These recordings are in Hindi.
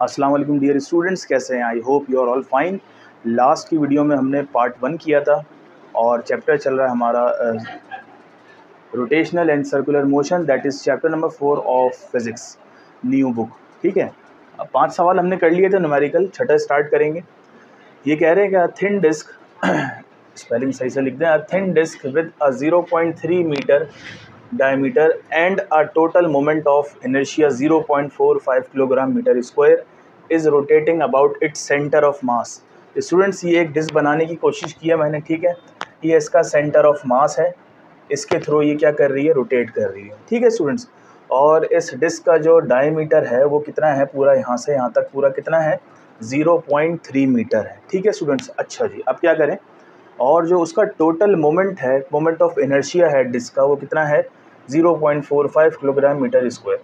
अस्सलाम वालेकुम डियर स्टूडेंट्स, कैसे हैं? I hope you are all fine. Last की वीडियो में हमने पार्ट 1 किया था और चैप्टर चल रहा है हमारा rotational and circular motion, that is chapter number 4 of physics new book. ठीक है, अब 5 सवाल हमने कर लिए थे न्यूमेरिकल, छठा स्टार्ट करेंगे। ये कह रहे हैं कि अ थिन डिस्क स्पेलिंग सही से लिख दें, a thin disc with a 0.3 metre diameter and a total moment of inertia 0.45 kilogram metre square is rotating about its center of mass। Students, ये एक डिस्क बनाने की कोशिश की है मैंने, ठीक है। ये इसका सेंटर ऑफ मास है, इसके थ्रू ये क्या कर रही है, रोटेट कर रही है, ठीक है स्टूडेंट्स। और इस डिस्क का जो डायमीटर है वो कितना है, पूरा यहाँ से यहाँ तक पूरा कितना है, 0.3 मीटर है, ठीक है स्टूडेंट्स। अच्छा जी, अब क्या करें, और जो उसका टोटल मोमेंट है, मोमेंट ऑफ इनर्शिया है डिस्क का, वो कितना है, 0.45 किलोग्राम मीटर स्क्वायर।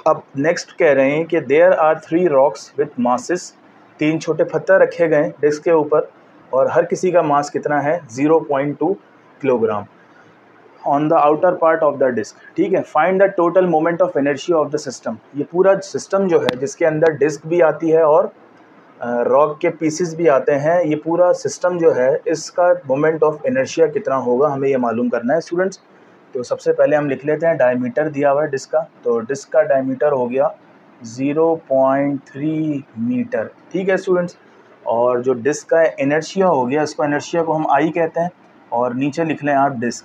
अब नेक्स्ट कह रहे हैं कि there are 3 rocks with masses, 3 छोटे पत्थर रखे गए डिस्क के ऊपर और हर किसी का मास कितना है, 0.2 kilogram on the outer part of the disc, ठीक है। Find the total moment of inertia of the system. ये पूरा सिस्टम जो है जिसके अंदर डिस्क भी आती है और रॉक के पीसेस भी आते हैं, ये पूरा सिस्टम जो है इसका मोमेंट ऑफ इनर्शिया कितना होगा, हमें ये मालूम करना है स्टूडेंट्स। तो सबसे पहले हम लिख लेते हैं डायमीटर दिया हुआ है डिस्क का, तो डिस्क का डायमीटर हो गया 0.3 मीटर, ठीक है स्टूडेंट्स। और जो डिस्क का इनर्शिया हो गया, इसको इनर्शिया को हम आई कहते हैं, और नीचे लिख लें आप डिस्क,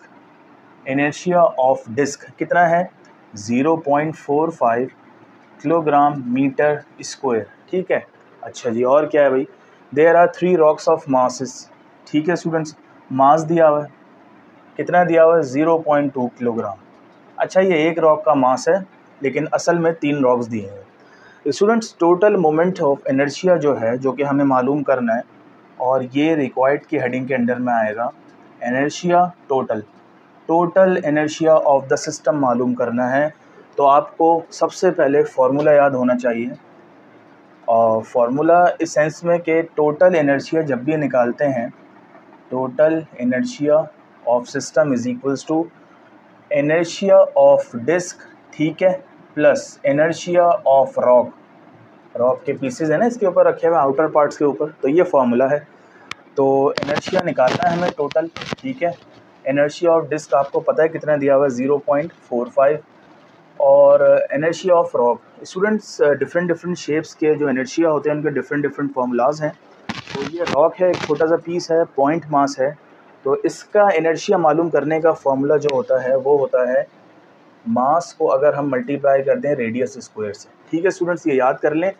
इनर्शिया ऑफ डिस्क कितना है, 0.45 किलोग्राम मीटर स्क्वायर, ठीक है। अच्छा जी, और क्या है भाई, there are 3 rocks of masses, ठीक है स्टूडेंट्स। मास दिया हुआ है, कितना दिया हुआ है, 0.2 किलोग्राम। अच्छा, ये एक रॉक का मास है लेकिन असल में 3 रॉक्स दिए हैं students. Total moment of inertia जो है, जो कि हमें मालूम करना है, और ये रिक्वायर्ड की हेडिंग के अंडर में आएगा। Inertia total inertia of the system मालूम करना है, तो आपको सबसे पहले फार्मूला याद होना चाहिए। और फार्मूला इस सेंस में कि टोटल इनर्शिया जब भी निकालते हैं, total inertia of system is equals to inertia of disc, ठीक है, प्लस इनर्शिया ऑफ रॉक के पीसेस है ना इसके ऊपर रखे हुए आउटर पार्ट्स के ऊपर, तो ये फार्मूला है। तो इनर्शिया निकालना है हमें टोटल, ठीक है। इनर्शिया ऑफ डिस्क आपको पता है कितना दिया हुआ है, 0.45, और inertia of rock students, different shapes के जो इनर्शिया होते हैं उनके डिफरेंट फार्मूलाज हैं। तो ये रॉक है, एक छोटा सा पीस है, पॉइंट मास है, तो इसका इनर्शिया मालूम करने का फॉर्मूला जो होता है वो होता है मास को अगर हम मल्टीप्लाई करते हैं रेडियस स्क्वायर से, ठीक है स्टूडेंट्स, ये याद कर लें।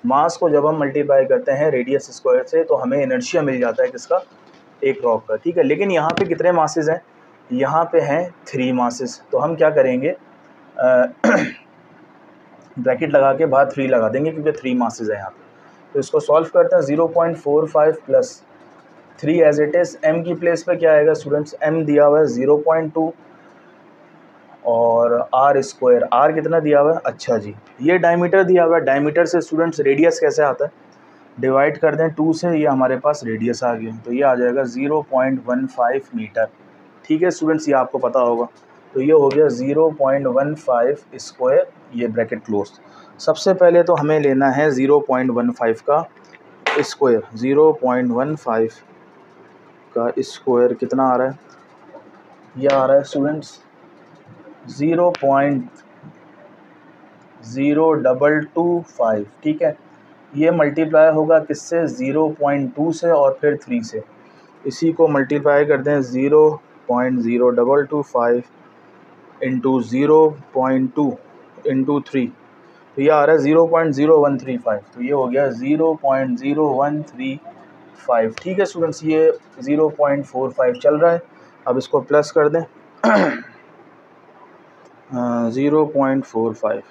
मास को जब हम मल्टीप्लाई करते हैं रेडियस स्क्वायर से तो हमें इनर्शिया मिल जाता है किसका, एक रॉक का, ठीक है। लेकिन यहाँ पे कितने मासेस हैं, यहाँ पे हैं 3 मासेस, तो हम क्या करेंगे, ब्रैकेट लगा के बाद 3 लगा देंगे क्योंकि 3 मासेस है यहाँ पे। तो इसको सॉल्व करते हैं, 0.45 plus 3 as it is, m की प्लेस पे क्या आएगा स्टूडेंट्स, m दिया हुआ है 0.2 और r स्क्वायर, r कितना दिया हुआ है, अच्छा जी, ये डायमीटर दिया हुआ है। डायमीटर से स्टूडेंट्स रेडियस कैसे आता है, डिवाइड कर दें 2 से, ये हमारे पास रेडियस आ गया, तो ये आ जाएगा 0.15 मीटर, ठीक है स्टूडेंट्स, ये आपको पता होगा। तो ये हो गया 0.15 स्क्वायर, ये ब्रैकेट क्लोज। सबसे पहले तो हमें लेना है 0.15 का स्क्वायर, 0.15 का स्क्वायर कितना आ रहा है, यह आ रहा है स्टूडेंट्स 0.0225, ठीक है। ये मल्टीप्लाई होगा किससे, 0.2 से और फिर 3 से, इसी को मल्टीप्लाई करते हैं 0.0225 इंटू 0.2 इंटू 3, तो ये आ रहा है 0.0135, तो ये हो गया 0.0135, ठीक है स्टूडेंट्स। ये 0.45 चल रहा है, अब इसको प्लस कर दें 0.45,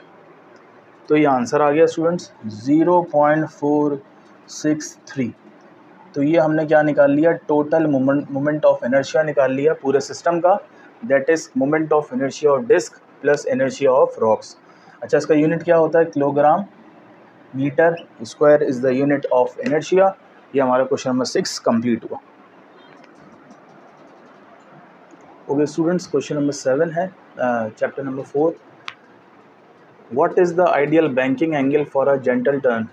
तो ये आंसर आ गया स्टूडेंट्स 0.463। तो ये हमने क्या निकाल लिया, टोटल मोमेंट ऑफ इनर्शिया निकाल लिया पूरे सिस्टम का, that is moment of inertia of disc plus inertia of rocks. अच्छा, इसका यूनिट क्या होता है, kilogram metre square is the unit of inertia. ये हमारा क्वेश्चन नंबर 6 कंप्लीट हुआ। ओके स्टूडेंट्स, क्वेश्चन नंबर 7 है chapter number 4 what is the ideal banking angle for a gentle turn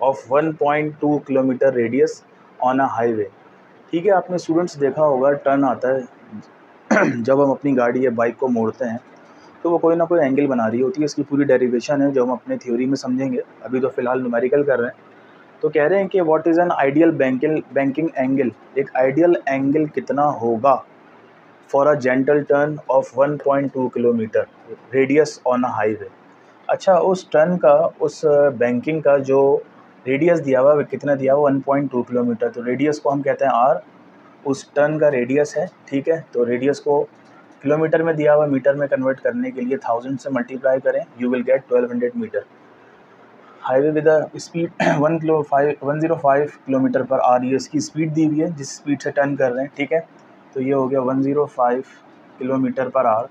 of 1.2 kilometre radius on a highway. ठीक है, आपने स्टूडेंट्स देखा होगा टर्न आता है जब हम अपनी गाड़ी या बाइक को मोड़ते हैं तो वो कोई ना कोई एंगल बना रही होती है। इसकी पूरी डेरिवेशन है जो हम अपने थ्योरी में समझेंगे, अभी तो फ़िलहाल न्यूमेरिकल कर रहे हैं। तो कह रहे हैं कि what is an ideal banking angle, एक आइडियल एंगल कितना होगा for a gentle turn of 1.2 kilometre radius on a highway. अच्छा, उस टर्न का, उस बैंकिंग का जो रेडियस दिया हुआ है कितना दिया हुआ, 1.2 किलोमीटर। तो रेडियस को हम कहते हैं आर, उस टर्न का रेडियस है। ठीक है, तो रेडियस को किलोमीटर में दिया हुआ, मीटर में कन्वर्ट करने के लिए 1000 से मल्टीप्लाई करें, you will get 1200 metre. Highway with speed 105 kilometre पर आर, ये इसकी स्पीड दी हुई है जिस स्पीड से टर्न कर रहे हैं। ठीक है, तो ये हो गया 105 किलोमीटर पर आर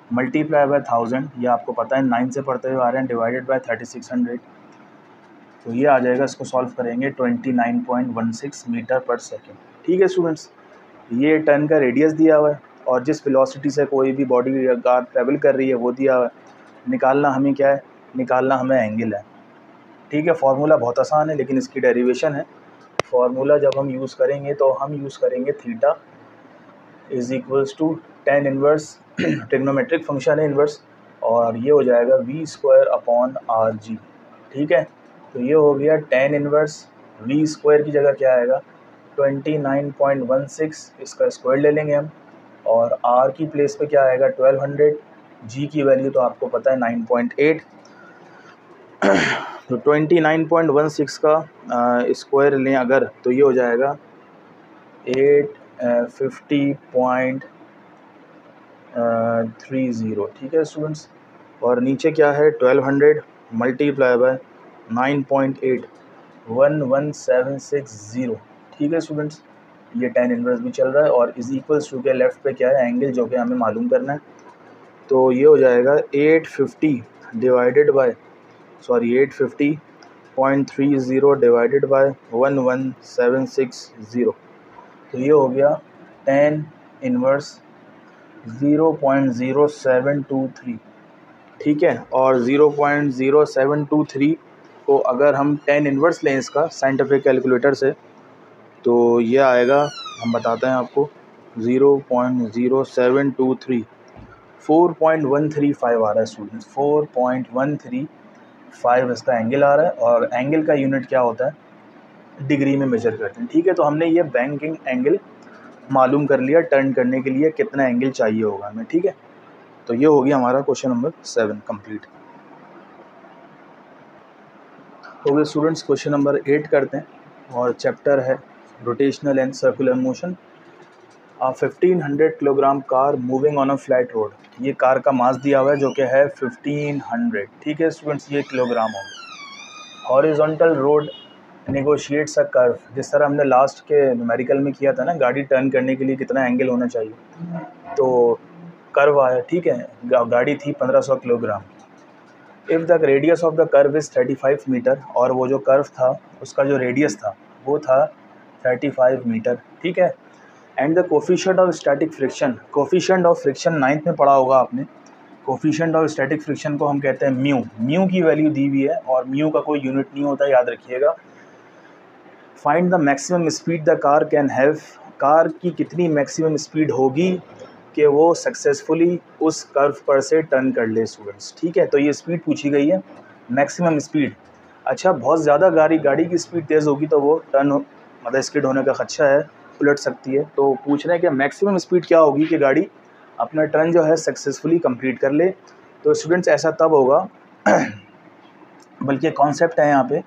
मल्टीप्लाई बाय 1000, ये आपको पता है 9 से पढ़ते हुए आ रहे हैं, डिवाइडेड बाय 3600, तो ये आ जाएगा, इसको सॉल्व करेंगे 29.16 मीटर पर सेकेंड। ठीक है स्टूडेंट्स, ये टर्न का रेडियस दिया हुआ है और जिस वेलोसिटी से कोई भी बॉडी या कार ट्रैवल कर रही है वो दिया हुआ है। निकालना हमें क्या है, निकालना हमें एंगल है। ठीक है, फार्मूला बहुत आसान है लेकिन इसकी डेरिवेशन है। फार्मूला जब हम यूज़ करेंगे तो हम यूज़ करेंगे theta is equals to tan inverse, trigonometric function है इनवर्स, और ये हो जाएगा v² अपॉन आर जी। ठीक है, तो ये हो गया tan इनवर्स, v² की जगह क्या आएगा 29.16, इसका स्क्वायर ले लेंगे हम, और r की प्लेस पे क्या आएगा 1200, g की वैल्यू तो आपको पता है 9.8, तो 29.16 का स्क्वायर लें अगर तो ये हो जाएगा 850.30। ठीक है स्टूडेंट्स, और नीचे क्या है 1200 मल्टीप्लाई बाय 9.8, 11760। ठीक है स्टूडेंट्स, ये tan इनवर्स भी चल रहा है और इज इक्वल्स टू के लेफ्ट पे क्या है एंगल, जो कि हमें मालूम करना है। तो ये हो जाएगा 850 डिवाइडेड बाय 850.30 डिवाइडेड बाय 11760, तो ये हो गया tan इनवर्स 0.0723। ठीक है, और 0.0723 को अगर हम tan इनवर्स लें इसका साइंटिफिक कैलकुलेटर से तो ये आएगा, हम बताते हैं आपको, 0.0723 4.135 आ रहा है स्टूडेंट्स, 4.135 इसका एंगल आ रहा है, और एंगल का यूनिट क्या होता है, डिग्री में मेजर करते हैं। ठीक है, तो हमने ये बैंकिंग एंगल मालूम कर लिया, टर्न करने के लिए कितना एंगल चाहिए होगा हमें। ठीक है, तो ये हो गया हमारा क्वेश्चन नंबर 7 कंप्लीट हो गया स्टूडेंट्स। क्वेश्चन नंबर 8 करते हैं, और चैप्टर है rotational and circular motion. 1500 kilogram car moving on a flat road, ये कार का मास दिया हुआ है जो कि है 1500। ठीक है स्टूडेंट्स, ये किलोग्राम होगा। Horizontal road negotiates a curve, जिस तरह हमने लास्ट के न्यूमेरिकल में किया था ना, गाड़ी टर्न करने के लिए कितना एंगल होना चाहिए, तो कर्व आया। ठीक है, गाड़ी थी 1500 kilogram. If the radius of the curve is 35 metre, और वो जो कर्व था उसका जो रेडियस था वो था 35 मीटर। ठीक है, and the coefficient of static friction, coefficient of friction 9th में पढ़ा होगा आपने। कोफिशिएंट ऑफ स्टैटिक फ्रिक्शन को हम कहते हैं म्यू, म्यू की वैल्यू दी हुई है और म्यू का कोई यूनिट नहीं होता, याद रखिएगा। Find the maximum speed the car can have, car की कितनी मैक्सिमम स्पीड होगी कि वो सक्सेसफुली उस कर्व पर से टर्न कर ले स्टूडेंट्स। ठीक है, तो ये स्पीड पूछी गई है, मैक्सिमम स्पीड। अच्छा, बहुत ज़्यादा गाड़ी की स्पीड तेज़ होगी तो वो टर्न मतलब स्किड होने का खदशा है, उलट सकती है। तो पूछ रहे हैं कि मैक्सिमम स्पीड क्या होगी कि गाड़ी अपना टर्न जो है सक्सेसफुली कंप्लीट कर ले। तो स्टूडेंट्स ऐसा तब होगा बल्कि कॉन्सेप्ट है यहाँ पे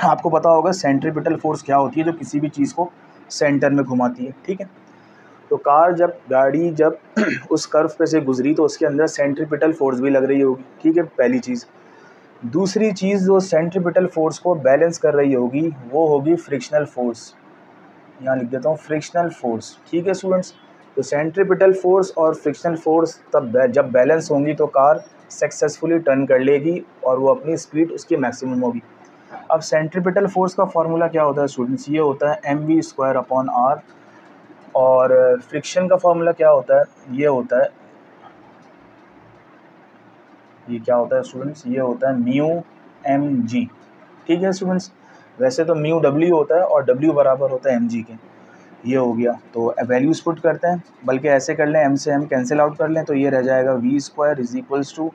आपको पता होगा सेंट्रीपिटल फोर्स क्या होती है, जो किसी भी चीज़ को सेंटर में घुमाती है। ठीक है, तो गाड़ी जब उस कर्व पे से गुजरी तो उसके अंदर सेंट्रीपिटल फोर्स भी लग रही होगी। ठीक है, पहली चीज़। दूसरी चीज़, जो सेंट्रीपिटल फोर्स को बैलेंस कर रही होगी वो होगी फ्रिक्शनल फोर्स, यहाँ लिख देता हूँ फ्रिक्शनल फोर्स। ठीक है स्टूडेंट्स, तो सेंट्रीपिटल फोर्स और फ्रिक्शनल फोर्स तब जब बैलेंस होंगी तो कार सक्सेसफुली टर्न कर लेगी और वो अपनी स्पीड उसकी मैक्सिमम होगी। अब सेंट्रीपिटल फोर्स का फॉर्मूला क्या होता है स्टूडेंट्स, ये होता है mv² अपॉन आर, और फ्रिक्शन का फॉर्मूला क्या होता है, ये होता है ये क्या होता है स्टूडेंट्स, ये होता है म्यू एम जी। ठीक है स्टूडेंट्स, वैसे तो म्यू डब्ल्यू होता है और डब्ल्यू बराबर होता है एम जी के। ये हो गया, तो वैल्यूज पुट करते हैं, बल्कि ऐसे कर लें, एम से एम कैंसिल आउट कर लें, तो ये रह जाएगा v square is equals to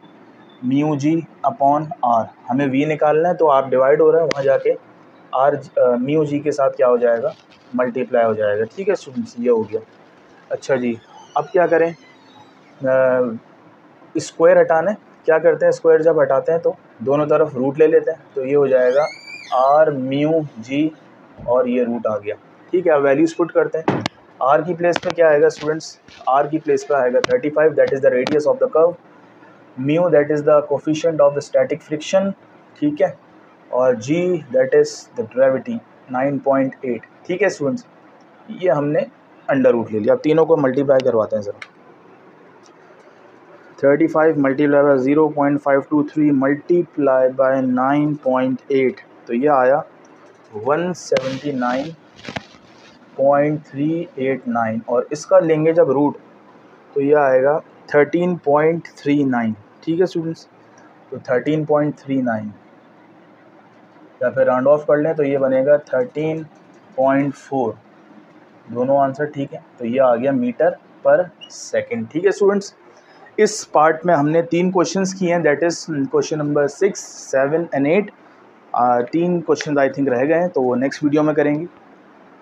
mu g upon r. हमें वी निकालना है, तो आप डिवाइड हो रहा है, वहाँ जाके आर म्यू जी के साथ क्या हो जाएगा, मल्टीप्लाई हो जाएगा। ठीक है स्टूडेंट्स, ये हो गया। अच्छा जी, अब क्या करें, स्क्वायर हटाना है। क्या करते हैं, स्क्वायर जब हटाते हैं तो दोनों तरफ रूट ले लेते हैं, तो ये हो जाएगा आर म्यू जी और ये रूट आ गया। ठीक है, अब वैल्यूज पुट करते हैं। आर की प्लेस पे क्या आएगा स्टूडेंट्स, आर की प्लेस पे आएगा 35, that is the radius of the curve. Mu that is the coefficient of the static friction. ठीक है, और जी दैट इज़ द ग्रेविटी 9.8। ठीक है स्टूडेंट्स, ये हमने अंडर रूट ले लिया। अब तीनों को मल्टीप्लाई करवाते हैं ज़रा। 35 मल्टीप्लाई बाय 0.523 मल्टीप्लाई बाय 9.8, तो ये आया 179.389, और इसका लेंगे जब रूट तो ये आएगा 13.39। ठीक है स्टूडेंट्स, तो 13.39, या फिर राउंड ऑफ कर लें तो ये बनेगा 13.4। दोनों आंसर ठीक है, तो ये आ गया मीटर पर सेकंड। ठीक है स्टूडेंट्स, इस पार्ट में हमने 3 क्वेश्चंस किए हैं, that is question number 6, 7 and 8। 3 question I think रह गए हैं, तो वो नेक्स्ट वीडियो में करेंगे।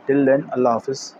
टिल देन अल्लाह हाफिज़।